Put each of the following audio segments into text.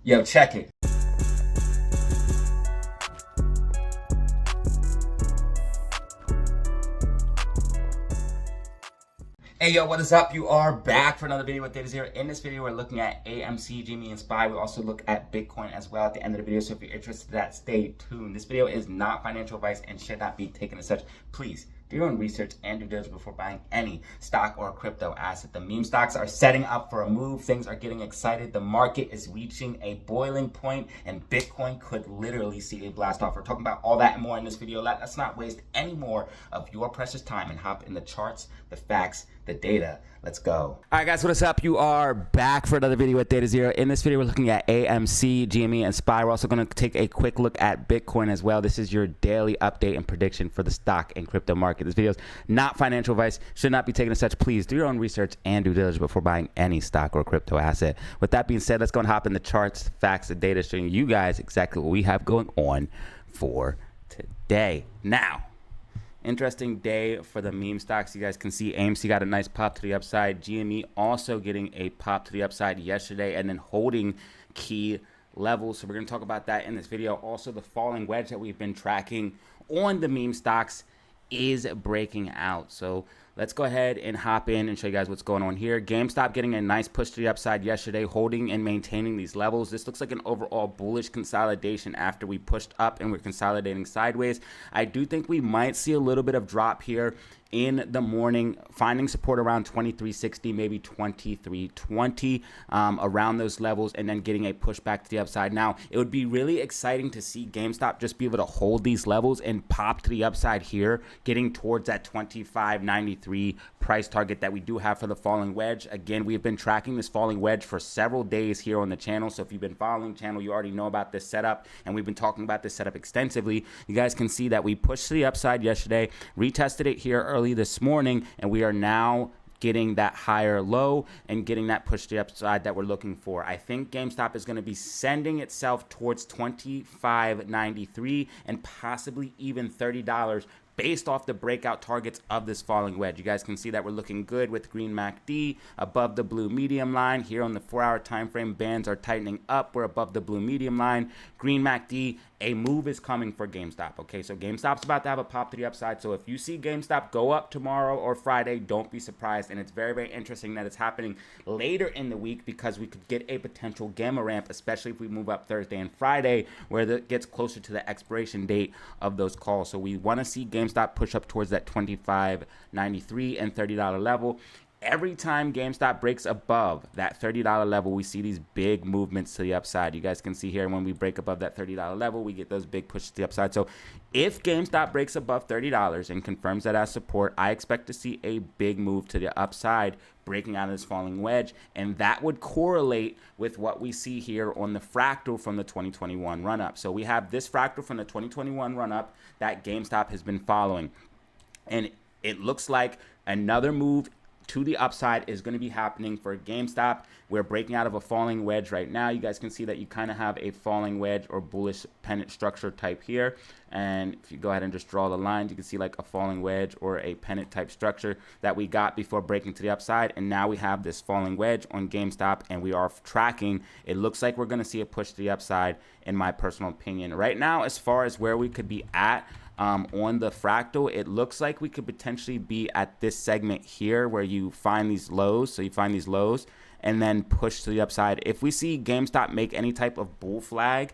Yo, check it. Hey yo, what is up? You are back for another video with Datazero. In this video, we're looking at AMC, GME, and SPY. We'll also look at Bitcoin as well at the end of the video. So if you're interested in that, stay tuned. This video is not financial advice and should not be taken as such. Please do your own research and due diligence before buying any stock or crypto asset. The meme stocks are setting up for a move. Things are getting excited. The market is reaching a boiling point, and Bitcoin could literally see a blast off. We're talking about all that and more in this video. Let's not waste any more of your precious time and hop in the charts, the facts, the data. Let's go. All right, guys, what is up? You are back for another video with Datazero. In this video, we're looking at AMC, GME, and SPY. We're also going to take a quick look at Bitcoin as well. This is your daily update and prediction for the stock and crypto market. This video is not financial advice, should not be taken as such. Please do your own research and due diligence before buying any stock or crypto asset. With that being said, let's go and hop in the charts, facts, and data, showing you guys exactly what we have going on for today. Now, interesting day for the meme stocks. You guys can see AMC got a nice pop to the upside. GME also getting a pop to the upside yesterday and then holding key levels. So we're going to talk about that in this video. Also, the falling wedge that we've been tracking on the meme stocks is breaking out. So let's go ahead and hop in and show you guys what's going on here. GameStop getting a nice push to the upside yesterday, holding and maintaining these levels. This looks like an overall bullish consolidation after we pushed up and we're consolidating sideways. I do think we might see a little bit of drop here in the morning, finding support around 2360, maybe 2320, around those levels, and then getting a push back to the upside. Now, it would be really exciting to see GameStop just be able to hold these levels and pop to the upside here, getting towards that 2593 price target that we do have for the falling wedge. Again, we've been tracking this falling wedge for several days here on the channel. So if you've been following the channel, you already know about this setup, and we've been talking about this setup extensively. You guys can see that we pushed to the upside yesterday, retested it here early this morning, and we are now getting that higher low and getting that push to the upside that we're looking for. I think GameStop is going to be sending itself towards 25.93 and possibly even $30 based off the breakout targets of this falling wedge. You guys can see that we're looking good with green MACD above the blue medium line. Here on the 4-hour time frame, bands are tightening up. We're above the blue medium line. Green MACD, a move is coming for GameStop. Okay, so GameStop's about to have a pop to the upside. So if you see GameStop go up tomorrow or Friday, don't be surprised. And it's very, very interesting that it's happening later in the week because we could get a potential gamma ramp, especially if we move up Thursday and Friday, where it gets closer to the expiration date of those calls. So we want to see GameStop push up towards that 25.93 and $30 level. Every time GameStop breaks above that $30 level, we see these big movements to the upside. You guys can see here when we break above that $30 level, we get those big pushes to the upside. So if GameStop breaks above $30 and confirms that as support, I expect to see a big move to the upside, breaking out of this falling wedge, and that would correlate with what we see here on the fractal from the 2021 run-up. So we have this fractal from the 2021 run-up that GameStop has been following, and it looks like another move to the upside is going to be happening for GameStop. We're breaking out of a falling wedge right now. You guys can see that you kind of have a falling wedge or bullish pennant structure type here. And if you go ahead and just draw the lines, you can see like a falling wedge or a pennant type structure that we got before breaking to the upside. And now we have this falling wedge on GameStop, and we are tracking. It looks like we're going to see a push to the upside, in my personal opinion. Right now, as far as where we could be at, on the fractal, it looks like we could potentially be at this segment here where you find these lows. So you find these lows and then push to the upside. If we see GameStop make any type of bull flag,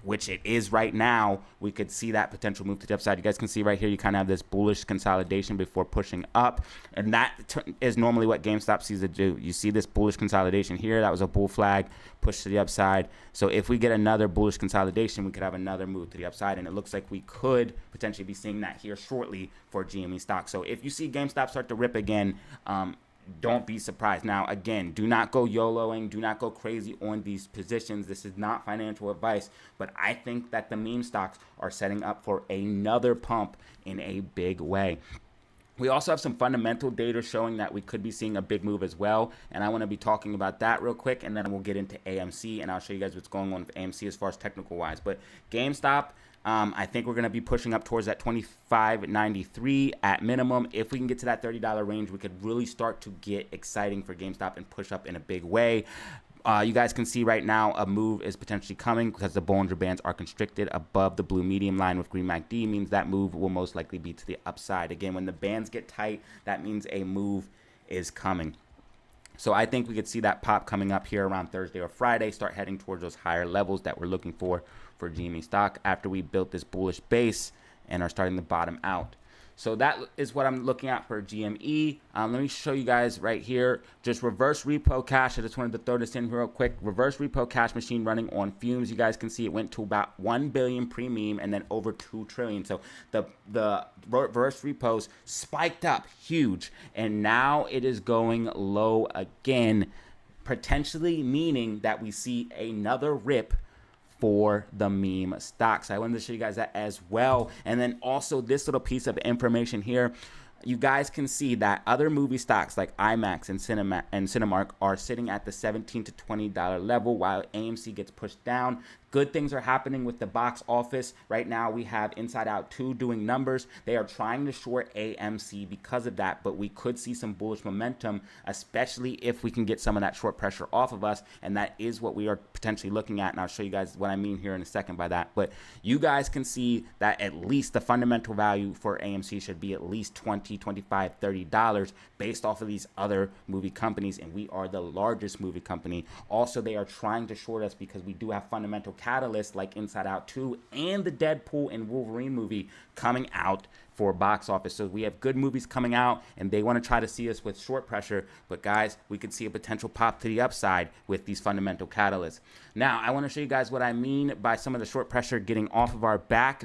which it is right now, we could see that potential move to the upside. You guys can see right here, you kind of have this bullish consolidation before pushing up, and that is normally what GameStop sees to do. You see this bullish consolidation here, that was a bull flag, push to the upside. So if we get another bullish consolidation, we could have another move to the upside, and it looks like we could potentially be seeing that here shortly for GME stock. So if you see GameStop start to rip again, don't be surprised. Now, again, do not go YOLOing. Do not go crazy on these positions. This is not financial advice, but I think that the meme stocks are setting up for another pump in a big way. We also have some fundamental data showing that we could be seeing a big move as well, and I want to be talking about that real quick, and then we'll get into AMC, and I'll show you guys what's going on with AMC as far as technical wise. But GameStop, I think we're going to be pushing up towards that $25.93 at minimum. If we can get to that $30 range, we could really start to get exciting for GameStop and push up in a big way. You guys can see right now a move is potentially coming because the Bollinger Bands are constricted above the blue medium line with green MACD, means that move will most likely be to the upside. Again, when the bands get tight, that means a move is coming. So I think we could see that pop coming up here around Thursday or Friday, start heading towards those higher levels that we're looking for GME stock after we built this bullish base and are starting to bottom out. So that is what I'm looking at for GME. Let me show you guys right here, just reverse repo cash. I just wanted to throw this in real quick. Reverse repo cash machine running on fumes. You guys can see it went to about 1 billion pre-meme and then over 2 trillion. So the reverse repos spiked up huge, and now it is going low again, potentially meaning that we see another rip for the meme stocks. I wanted to show you guys that as well. And then also this little piece of information here. You guys can see that other movie stocks like IMAX and Cinemark are sitting at the $17 to $20 level while AMC gets pushed down. Good things are happening with the box office. Right now we have Inside Out 2 doing numbers. They are trying to short AMC because of that, but we could see some bullish momentum, especially if we can get some of that short pressure off of us, and that is what we are potentially looking at, and I'll show you guys what I mean here in a second by that. But you guys can see that at least the fundamental value for AMC should be at least $20, $25, $30 based off of these other movie companies, and we are the largest movie company. Also, they are trying to short us because we do have fundamental catalysts like Inside Out 2 and the Deadpool and Wolverine movie coming out for box office. So we have good movies coming out, and they want to try to see us with short pressure. But guys, we could see a potential pop to the upside with these fundamental catalysts. Now, I want to show you guys what I mean by some of the short pressure getting off of our back.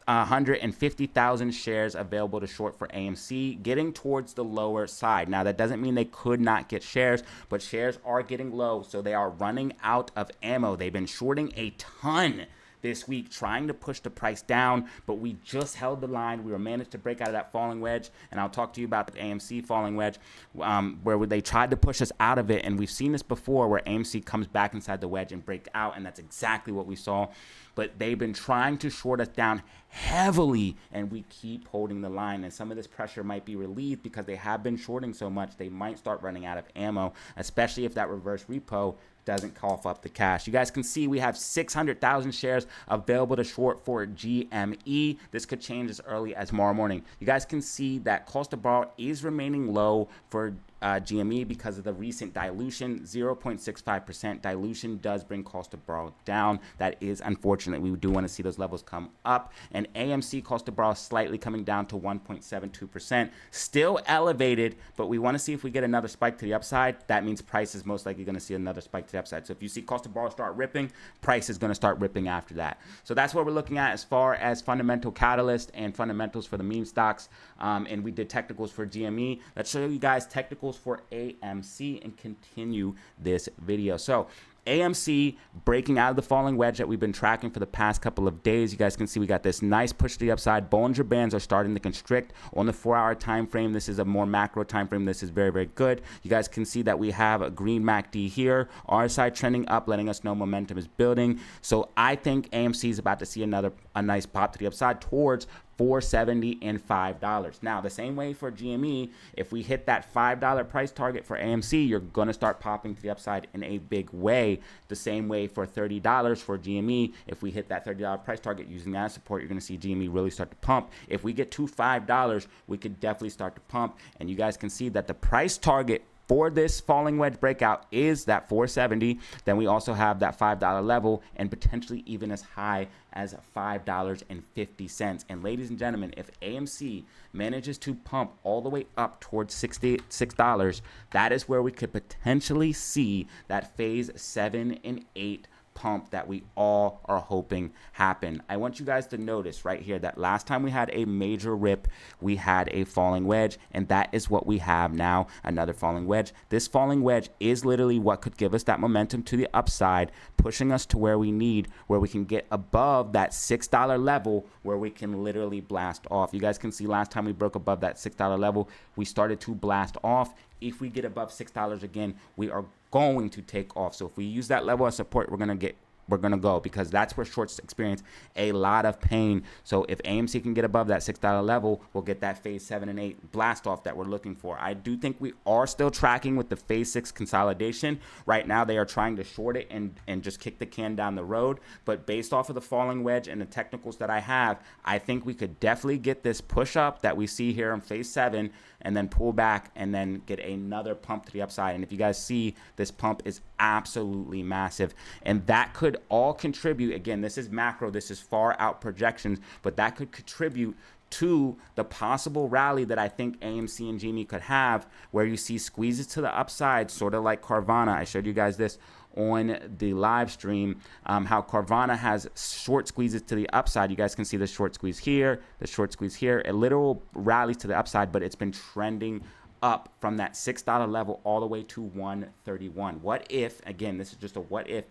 150,000 shares available to short for AMC, getting towards the lower side. Now, that doesn't mean they could not get shares, but shares are getting low, so they are running out of ammo. They've been shorting a ton this week, trying to push the price down, but we just held the line. We were managed to break out of that falling wedge, and I'll talk to you about the AMC falling wedge, where they tried to push us out of it, and we've seen this before where AMC comes back inside the wedge and break out, and that's exactly what we saw. But they've been trying to short us down heavily, and we keep holding the line, and some of this pressure might be relieved because they have been shorting so much. They might start running out of ammo, especially if that reverse repo doesn't cough up the cash. You guys can see we have 600,000 shares available to short for GME. This could change as early as tomorrow morning. You guys can see that cost to borrow is remaining low for GME because of the recent dilution. 0.65% dilution does bring cost to borrow down. That is unfortunate. We do want to see those levels come up. And AMC cost to borrow slightly coming down to 1.72%. Still elevated, but we want to see if we get another spike to the upside. That means price is most likely going to see another spike to the upside. So if you see cost to borrow start ripping, price is going to start ripping after that. So that's what we're looking at as far as fundamental catalyst and fundamentals for the meme stocks. And we did technicals for GME. Let's show you guys technicals for AMC and continue this video. So AMC breaking out of the falling wedge that we've been tracking for the past couple of days. You guys can see we got this nice push to the upside. Bollinger Bands are starting to constrict on the 4-hour time frame. This is a more macro time frame. This is very, very good. You guys can see that we have a green MACD here. RSI trending up, letting us know momentum is building. So I think AMC is about to see a nice pop to the upside towards $4.70 and $5. Now, the same way for GME, if we hit that $5 price target for AMC, you're going to start popping to the upside in a big way. The same way for $30 for GME, if we hit that $30 price target using that support, you're going to see GME really start to pump. If we get to $5, we could definitely start to pump. And you guys can see that the price target for this falling wedge breakout is that 470. Then we also have that $5 level and potentially even as high as $5.50. And ladies and gentlemen, if AMC manages to pump all the way up towards $66, that is where we could potentially see that phase 7 and 8 pump that we all are hoping happen. I want you guys to notice right here that last time we had a major rip, we had a falling wedge, and that is what we have now, another falling wedge. This falling wedge is literally what could give us that momentum to the upside, pushing us to where we need, where we can get above that $6 level, where we can literally blast off. You guys can see last time we broke above that $6 level, we started to blast off. If we get above $6 again, we are going to take off. So if we use that level of support, we're going to get we're going to go, because that's where shorts experience a lot of pain. So if AMC can get above that $6 level, we'll get that phase 7 and 8 blast off that we're looking for. I do think we are still tracking with the phase 6 consolidation. Right now they are trying to short it and just kick the can down the road, but based off of the falling wedge and the technicals that I have, I think we could definitely get this push up that we see here in phase 7 and then pull back and then get another pump to the upside. And if you guys see, this pump is absolutely massive, and that could all contribute. Again, this is macro, this is far out projections, but that could contribute to the possible rally that I think AMC and GME could have, where you see squeezes to the upside, sort of like Carvana. I showed you guys this on the live stream, how Carvana has short squeezes to the upside. You guys can see the short squeeze here, the short squeeze here, a literal rally to the upside, but it's been trending up from that $6 level all the way to 131. What if, again, this is just a what if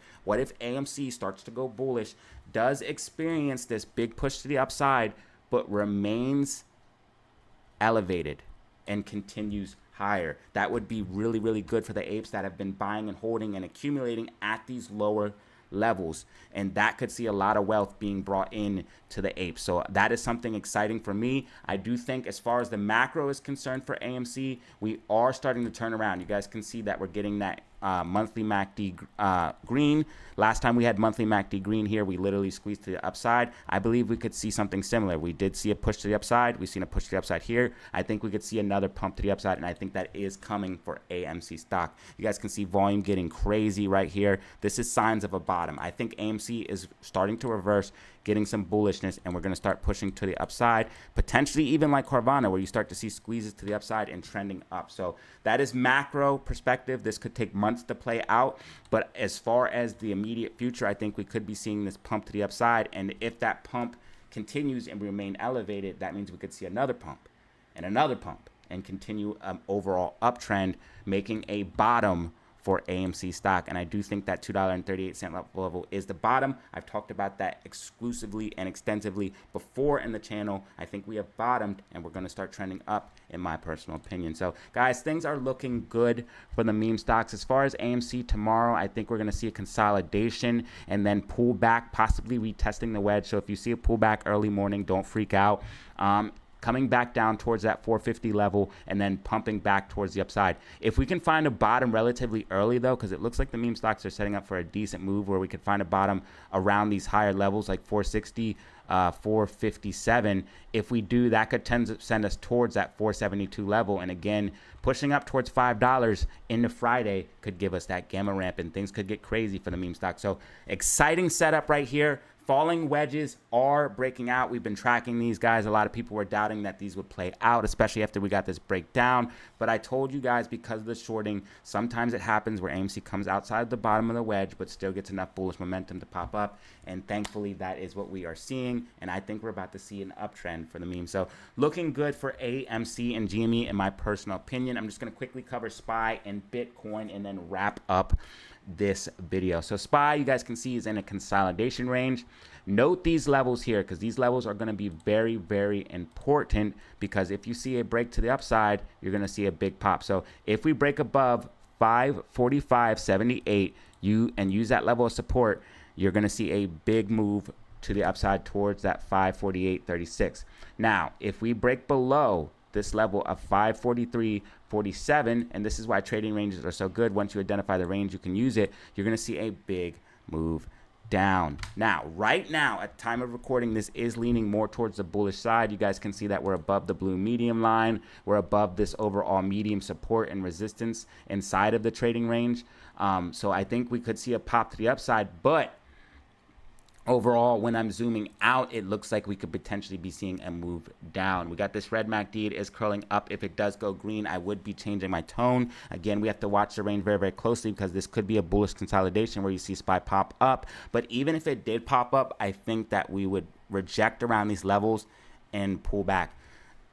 AMC starts to go bullish, does experience this big push to the upside, but remains elevated and continues higher? That would be really, really good for the apes that have been buying and holding and accumulating at these lower levels, and that could see a lot of wealth being brought in to the apes. So that is something exciting for me. I do think as far as the macro is concerned for AMC, we are starting to turn around. You guys can see that we're getting that monthly MACD green. Last time we had monthly MACD green here, we literally squeezed to the upside. I believe we could see something similar. We did see a push to the upside. We've seen a push to the upside here. I think we could see another pump to the upside, and I think that is coming for AMC stock. You guys can see volume getting crazy right here. This is signs of a bottom. I think AMC is starting to reverse, getting some bullishness, and we're going to start pushing to the upside, potentially even like Carvana, where you start to see squeezes to the upside and trending up. So that is macro perspective. This could take months to play out, but as far as the immediate future, I think we could be seeing this pump to the upside, and if that pump continues and remain elevated, that means we could see another pump and continue overall uptrend, making a bottom for AMC stock. And I do think that $2.38 level is the bottom. I've talked about that exclusively and extensively before in the channel. I think we have bottomed, and we're going to start trending up, in my personal opinion. So guys, things are looking good for the meme stocks. As far as AMC tomorrow, I think we're going to see a consolidation and then pull back, possibly retesting the wedge. So if you see a pullback early morning, don't freak out. Coming back down towards that 450 level and then pumping back towards the upside. If we can find a bottom relatively early though, because it looks like the meme stocks are setting up for a decent move where we could find a bottom around these higher levels like 460, 457. If we do, that could tend to send us towards that 472 level. And again, pushing up towards $5 into Friday could give us that gamma ramp, and things could get crazy for the meme stock. So exciting setup right here. Falling wedges are breaking out. We've been tracking these guys. A lot of people were doubting that these would play out, especially after we got this breakdown. But I told you guys, because of the shorting, sometimes it happens where AMC comes outside the bottom of the wedge, but still gets enough bullish momentum to pop up. And thankfully, that is what we are seeing. And I think we're about to see an uptrend for the meme. So looking good for AMC and GME, in my personal opinion. I'm just going to quickly cover SPY and Bitcoin and then wrap up this video. So SPY, you guys can see, is in a consolidation range. Note these levels here, because these levels are going to be very, very important, because if you see a break to the upside, you're going to see a big pop. So if we break above 545.78 and use that level of support, you're going to see a big move to the upside towards that 548.36. Now, if we break below this level of 543.47, and this is why trading ranges are so good. Once you identify the range, you can use it. You're going to see a big move down. Now, right now, at time of recording, this is leaning more towards the bullish side. You guys can see that we're above the blue medium line. We're above this overall medium support and resistance inside of the trading range. So I think we could see a pop to the upside, but overall, when I'm zooming out, it looks like we could potentially be seeing a move down. We got this red MACD. It is curling up. If it does go green, I would be changing my tone. Again, we have to watch the range very, very closely, because this could be a bullish consolidation where you see SPY pop up. But even if it did pop up, I think that we would reject around these levels and pull back.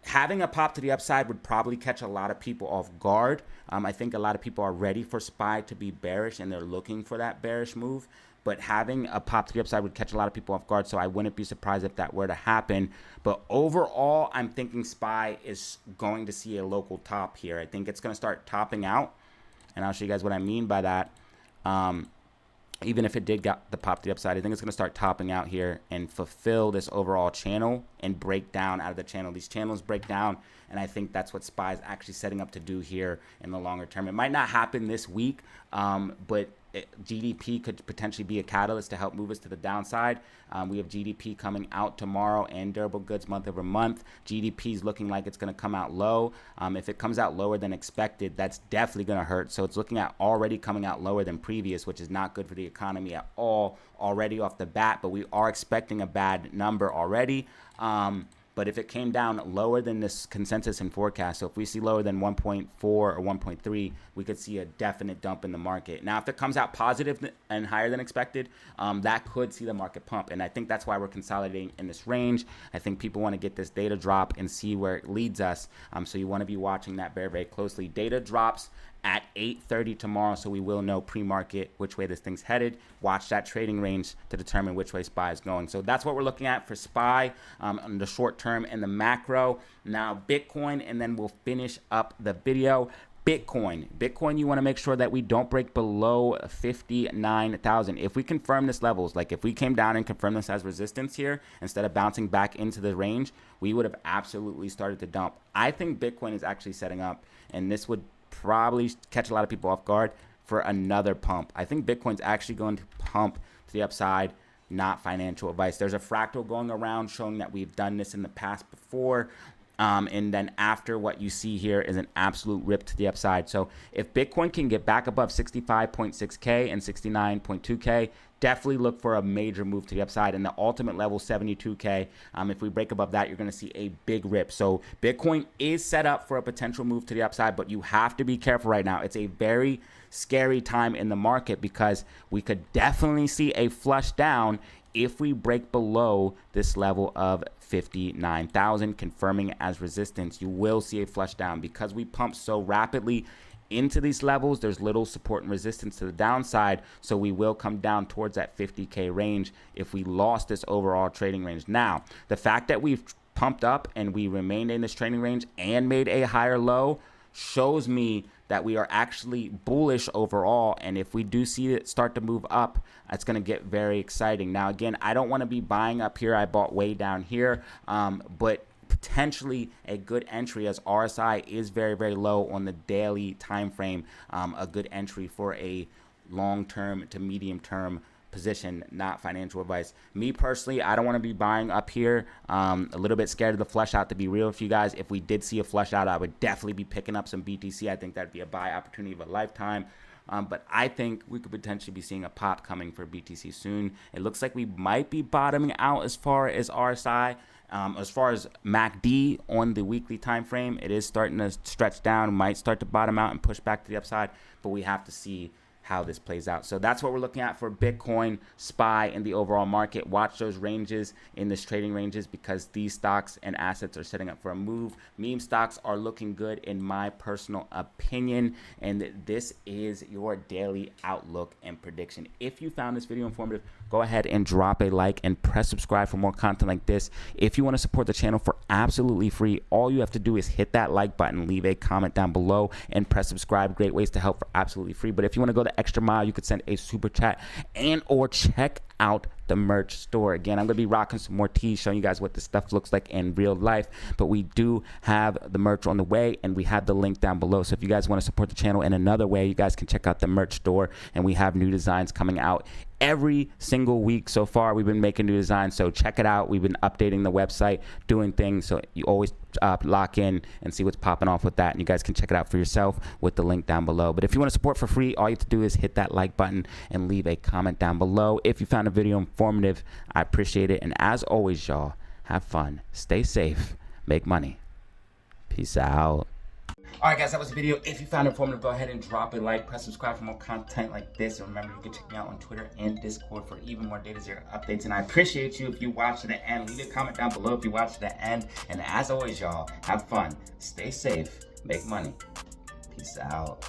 Having a pop to the upside would probably catch a lot of people off guard. I think a lot of people are ready for SPY to be bearish, and they're looking for that bearish move. But having a pop to the upside would catch a lot of people off guard, so I wouldn't be surprised if that were to happen. But overall, I'm thinking SPY is going to see a local top here. I think it's going to start topping out, and I'll show you guys what I mean by that. even if it did get the pop to the upside, I think it's going to start topping out here and fulfill this overall channel and break down out of the channel. These channels break down, and I think that's what SPY is actually setting up to do here in the longer term. It might not happen this week, but GDP could potentially be a catalyst to help move us to the downside. We have GDP coming out tomorrow and durable goods month over month. GDP is looking like it's going to come out low. If it comes out lower than expected, that's definitely going to hurt. So it's looking at already coming out lower than previous, which is not good for the economy at all already off the bat. But we are expecting a bad number already. But if it came down lower than this consensus and forecast, so if we see lower than 1.4 or 1.3, we could see a definite dump in the market. Now, if it comes out positive and higher than expected, that could see the market pump. And I think that's why we're consolidating in this range. I think people want to get this data drop and see where it leads us. So you want to be watching that very, very closely. Data drops at 8:30 tomorrow, so we will know pre-market which way this thing's headed. Watch that trading range to determine which way SPY is going. So that's what we're looking at for SPY on the short term and the macro. Now Bitcoin, and then we'll finish up the video. Bitcoin, you want to make sure that we don't break below 59,000. If we confirm this levels, like if we came down and confirmed this as resistance here, instead of bouncing back into the range, we would have absolutely started to dump. I think Bitcoin is actually setting up, and this would probably catch a lot of people off guard for another pump. I think Bitcoin's actually going to pump to the upside, not financial advice. There's a fractal going around showing that we've done this in the past before. And then after, what you see here is an absolute rip to the upside. So if Bitcoin can get back above 65.6K and 69.2K, definitely look for a major move to the upside. And the ultimate level, 72K, if we break above that, you're going to see a big rip. So Bitcoin is set up for a potential move to the upside, but you have to be careful right now. It's a very scary time in the market because we could definitely see a flush down if we break below this level of 59,000, confirming as resistance. You will see a flush down because we pump so rapidly into these levels. There's little support and resistance to the downside, so we will come down towards that 50K range if we lost this overall trading range. Now, the fact that we've pumped up and we remained in this trading range and made a higher low shows me that we are actually bullish overall, and if we do see it start to move up, it's going to get very exciting. Now again, I don't want to be buying up here. I bought way down here, but potentially a good entry, as RSI is very, very low on the daily time frame. A good entry for a long-term to medium-term position, not financial advice. Me personally, I don't want to be buying up here. A little bit scared of the flush out, to be real with you guys. If we did see a flush out, I would definitely be picking up some BTC. I think that'd be a buy opportunity of a lifetime. But I think we could potentially be seeing a pop coming for BTC soon. It looks like we might be bottoming out as far as RSI. As far as MACD on the weekly time frame, it is starting to stretch down, might start to bottom out and push back to the upside, but we have to see how this plays out. So that's what we're looking at for Bitcoin, SPY, and the overall market. Watch those ranges in this trading ranges because these stocks and assets are setting up for a move. Meme stocks are looking good in my personal opinion, and this is your daily outlook and prediction. If you found this video informative, go ahead and drop a like and press subscribe for more content like this. If you want to support the channel for absolutely free, all you have to do is hit that like button, leave a comment down below, and press subscribe. Great ways to help for absolutely free. But if you want to go the extra mile, you could send a super chat and or check out the merch store. Again, I'm going to be rocking some more tees, showing you guys what this stuff looks like in real life, but we do have the merch on the way, and we have the link down below. So if you guys want to support the channel in another way, you guys can check out the merch store, and we have new designs coming out every single week so far. We've been making new designs, so check it out. We've been updating the website, doing things, so you always lock in and see what's popping off with that, and you guys can check it out for yourself with the link down below. But if you want to support for free, all you have to do is hit that like button and leave a comment down below. If you found the video informative, I appreciate it, and as always, y'all, have fun, stay safe, make money. Peace out. Alright guys, that was the video. If you found it informative, go ahead and drop a like, press subscribe for more content like this, and remember you can check me out on Twitter and Discord for even more DataZero updates. And I appreciate you if you watch to the end. Leave a comment down below if you watch to the end. And as always, y'all, have fun, stay safe, make money. Peace out.